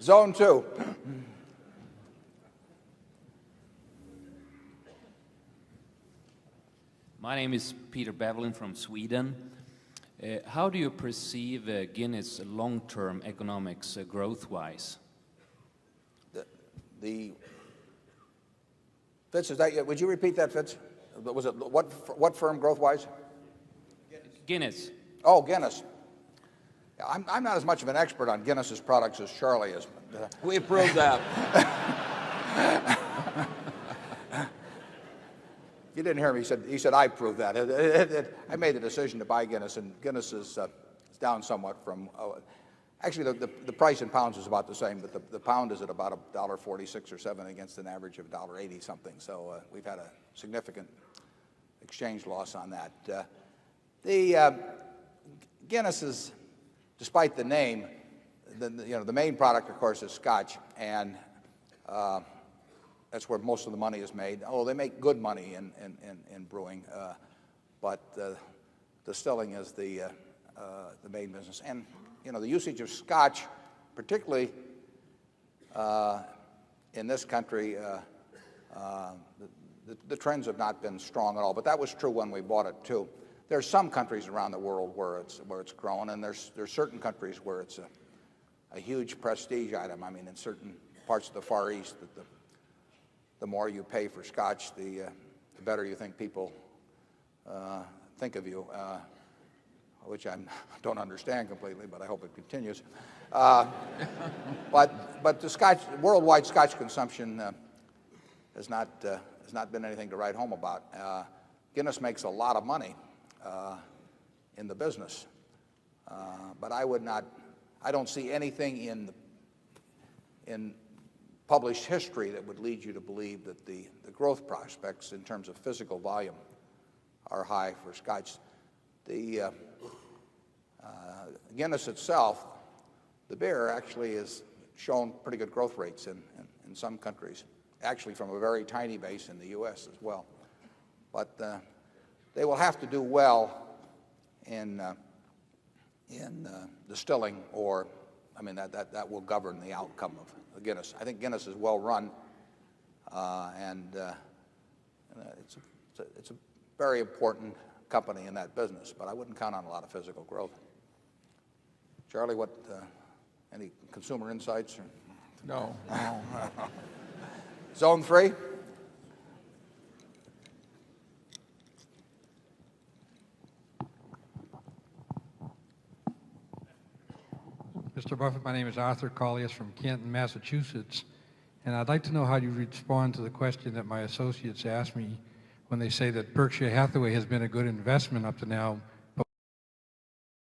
Zone 2. My name is Peter Bevlin from Sweden. How do you perceive Guinness long-term economics growth-wise? Fitz, is that, would you repeat that, Fitz? Was it what firm growth-wise? Guinness. Oh, Guinness. Yeah, I'm not as much of an expert on Guinness's products as Charlie is. We approve that. You didn't hear me. He said I proved that. I made the decision to buy Guinness, and Guinness is down somewhat from. Actually, the price in pounds is about the same, but the pound is at about $1.46 or 7 against an average of $1.80 something. So we've had a significant exchange loss on that. The Guinness is, despite the name, the main product, of course, is Scotch, and that's where most of the money is made. Oh, they make good money in brewing, but distilling is the main business. And the usage of Scotch, particularly in this country, the trends have not been strong at all. But that was true when we bought it too. There are some countries around the world where it's grown, and there's certain countries where it's a huge prestige item. I mean, in certain parts of the Far East, the more you pay for Scotch, the better you think people think of you, which I don't understand completely, but I hope it continues. But the worldwide Scotch consumption has not been anything to write home about. Guinness makes a lot of money in the business, but I don't see anything in published history that would lead you to believe that the growth prospects in terms of physical volume are high for Scotch. The Guinness itself, the beer, actually has shown pretty good growth rates in some countries, actually from a very tiny base in the U.S. as well. But they will have to do well in distilling, or that will govern the outcome of Guinness. I think Guinness is well run, and it's a very important company in that business, but I wouldn't count on a lot of physical growth. Charlie, any consumer insights? No. Zone 3. Mr. Buffett, my name is Arthur Collius from Canton, Massachusetts, and I'd like to know how you respond to the question that my associates asked me when they say that Berkshire Hathaway has been a good investment up to now, but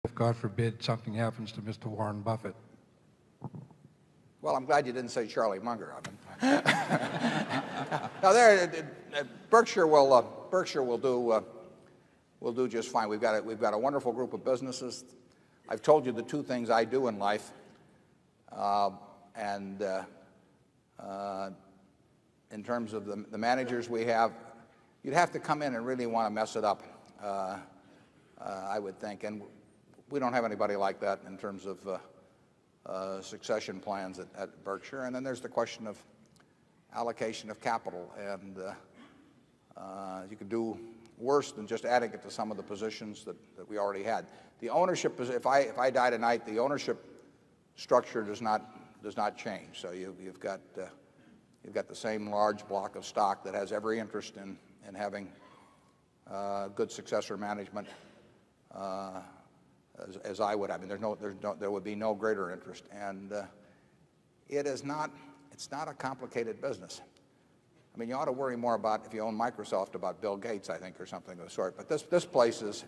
if, God forbid, something happens to Mr. Warren Buffett. Well, I'm glad you didn't say Charlie Munger. Now, Berkshire will do just fine. We've got a wonderful group of businesses. I've told you the two things I do in life, and in terms of the managers we have, you'd have to come in and really want to mess it up, I would think. And we don't have anybody like that in terms of succession plans at Berkshire. And then there's the question of allocation of capital, and you could do worse than just adding it to some of the positions that we already had. The ownership, if I die tonight, the ownership structure does not change. So you've got the same large block of stock that has every interest in having good successor management as I would. I mean, there would be no greater interest, and it's not a complicated business. I mean, you ought to worry more about, if you own Microsoft, about Bill Gates, I think, or something of the sort. But this place is,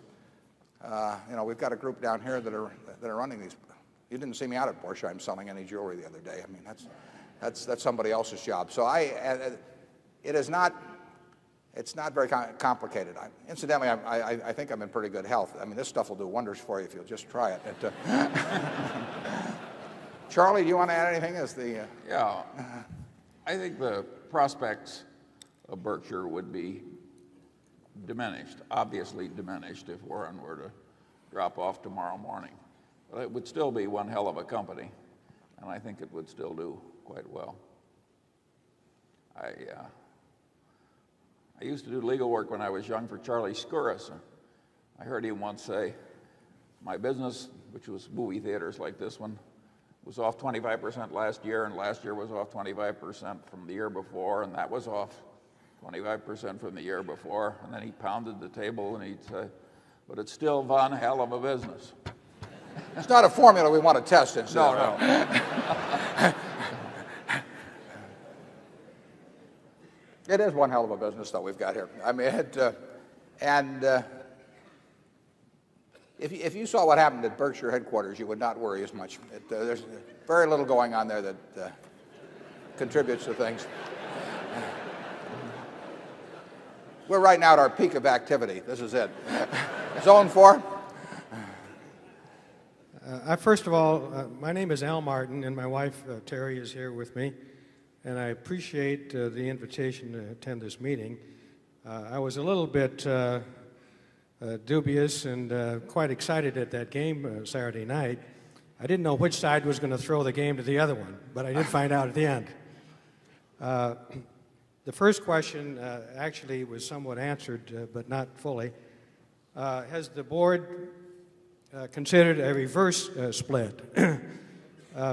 we've got a group down here that are running these. You didn't see me out at Borsheim selling any jewelry the other day. I mean, that's somebody else's job. So it's not very complicated. Incidentally, I think I'm in pretty good health. I mean, this stuff will do wonders for you if you'll just try it. Charlie, do you want to add anything? Yeah, I think the prospects of Berkshire would be diminished, obviously diminished, if Warren were to drop off tomorrow morning. But it would still be one hell of a company. and I think it would still do quite well. I used to do legal work when I was young for Charlie Skouras. I heard him once say, my business, which was movie theaters like this one, was off 25% last year, and last year was off 25% from the year before, and that was off 25% from the year before. And then he pounded the table and he'd say, but it's still one hell of a business. It's not a formula we want to test, incidentally. No. It is one hell of a business, though, we've got here. I mean, if you saw what happened at Berkshire headquarters, you would not worry as much. There's very little going on there that contributes to things. We're right now at our peak of activity. This is it. Zone 4. First of all, my name is Al Martin, and my wife, Terry, is here with me. And I appreciate the invitation to attend this meeting. I was a little bit dubious and quite excited at that game Saturday night. I didn't know which side was going to throw the game to the other one, but I did find out at the end. The first question actually was somewhat answered, but not fully. Has the board considered a reverse split?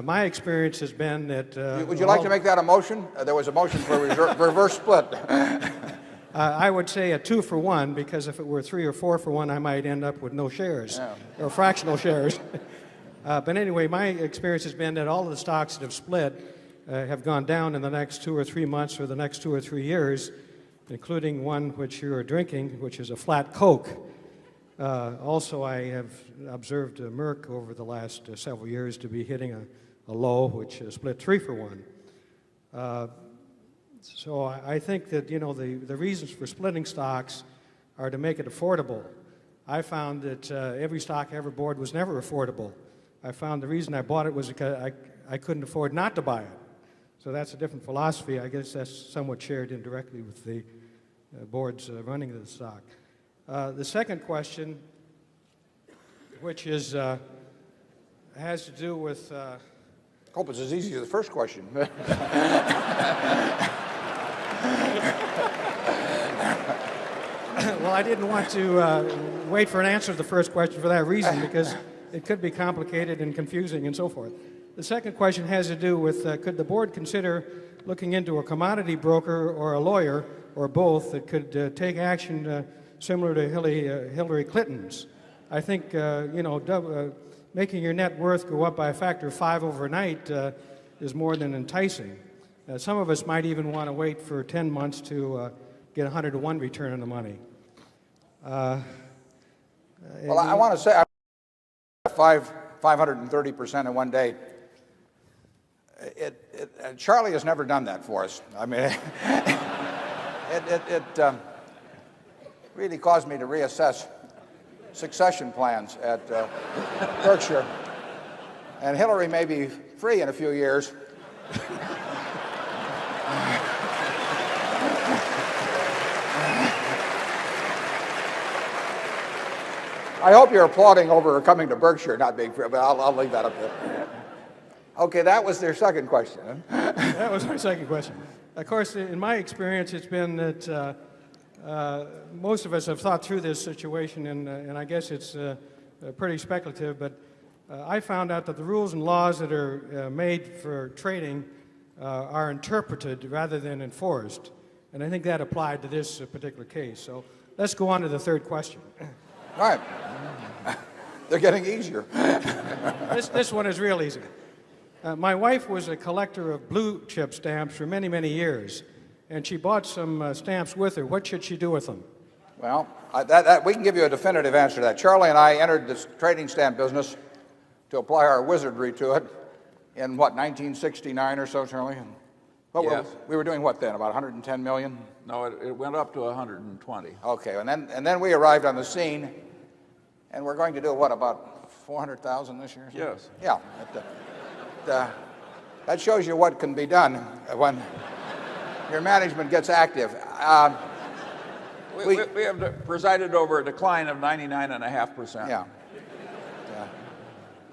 My experience has been that... Would you like to make that a motion? There was a motion for a reverse split. I would say a 2-for-1, because if it were 3 or 4-for-1, I might end up with no shares, or fractional shares. But anyway, my experience has been that all of the stocks that have split have gone down in the next 2 or 3 months or the next 2 or 3 years, including one which you are drinking, which is a flat Coke. Also, I have observed Merck over the last several years to be hitting a low which split 3-for-1. So I think that, you know, the reasons for splitting stocks are to make it affordable. I found that every stock I ever bought was never affordable. I found the reason I bought it was because I couldn't afford not to buy it. So that's a different philosophy. I guess that's somewhat shared indirectly with the board's running of the stock. The second question, which is has to do with... Hope it's as easy as the first question. Well, I didn't want to wait for an answer to the first question for that reason, because it could be complicated and confusing and so forth. The second question has to do with could the board consider looking into a commodity broker or a lawyer or both that could take action similar to Hillary Clinton's? I think making your net worth go up by a factor of 5 overnight is more than enticing. Some of us might even want to wait for 10 months to get 100-to-1 return on the money. Well, I want to say 530% in one day. Charlie has never done that for us. I mean, it really caused me to reassess succession plans at Berkshire. And Hillary may be free in a few years. I hope you're applauding over coming to Berkshire, not being free, but I'll leave that up there. Okay, that was their second question. That was my second question. Of course, in my experience, it's been that most of us have thought through this situation, and I guess it's pretty speculative, but I found out that the rules and laws that are made for trading are interpreted rather than enforced, and I think that applied to this particular case. So let's go on to the third question. All right. They're getting easier. This one is real easy. My wife was a collector of blue chip stamps for many, many years, and she bought some stamps with her. What should she do with them? Well, we can give you a definitive answer to that. Charlie and I entered this trading stamp business to apply our wizardry to it in, 1969 or so, Charlie? Yes. We were doing what then, about 110 million? No, it went up to 120. Okay, and then we arrived on the scene, and we're going to do what, about 400,000 this year? Yes. Yeah. That shows you what can be done when your management gets active. We have presided over a decline of 99.5%. Yeah.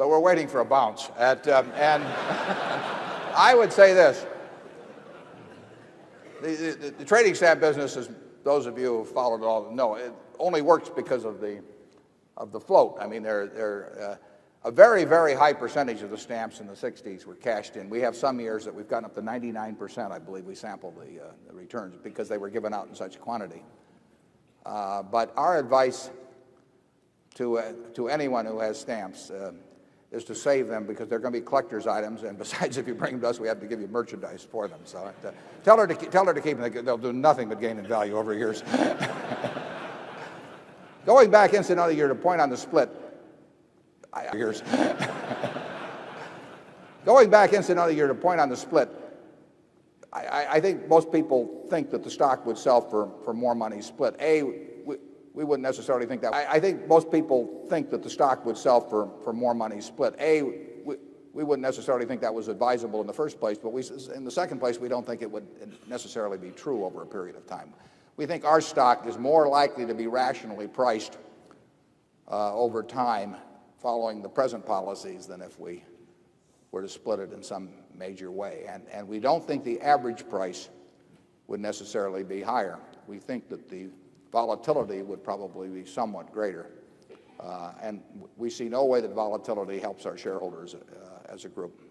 but we're waiting for a bounce. And I would say this. The trading stamp business, as those of you who followed it all know, it only works because of the float. I mean, a very, very high percentage of the stamps in the 60s were cashed in. We have some years that we've gotten up to 99%, I believe we sampled the returns because they were given out in such quantity. But our advice to anyone who has stamps is to save them because they're going to be collector's items, and besides, if you bring them to us, we have to give you merchandise for them. So tell her to keep them. They'll do nothing but gain in value over years. Going back incidentally, your point on the split. Going back incidentally, your point on the split. I think most people think that the stock would sell for more money split. We wouldn't necessarily think that. I think most people think that the stock would sell for more money split. We wouldn't necessarily think that was advisable in the first place, but in the second place, we don't think it would necessarily be true over a period of time. We think our stock is more likely to be rationally priced over time following the present policies than if we were to split it in some major way. And we don't think the average price would necessarily be higher. We think that the volatility would probably be somewhat greater. And we see no way that volatility helps our shareholders as a group.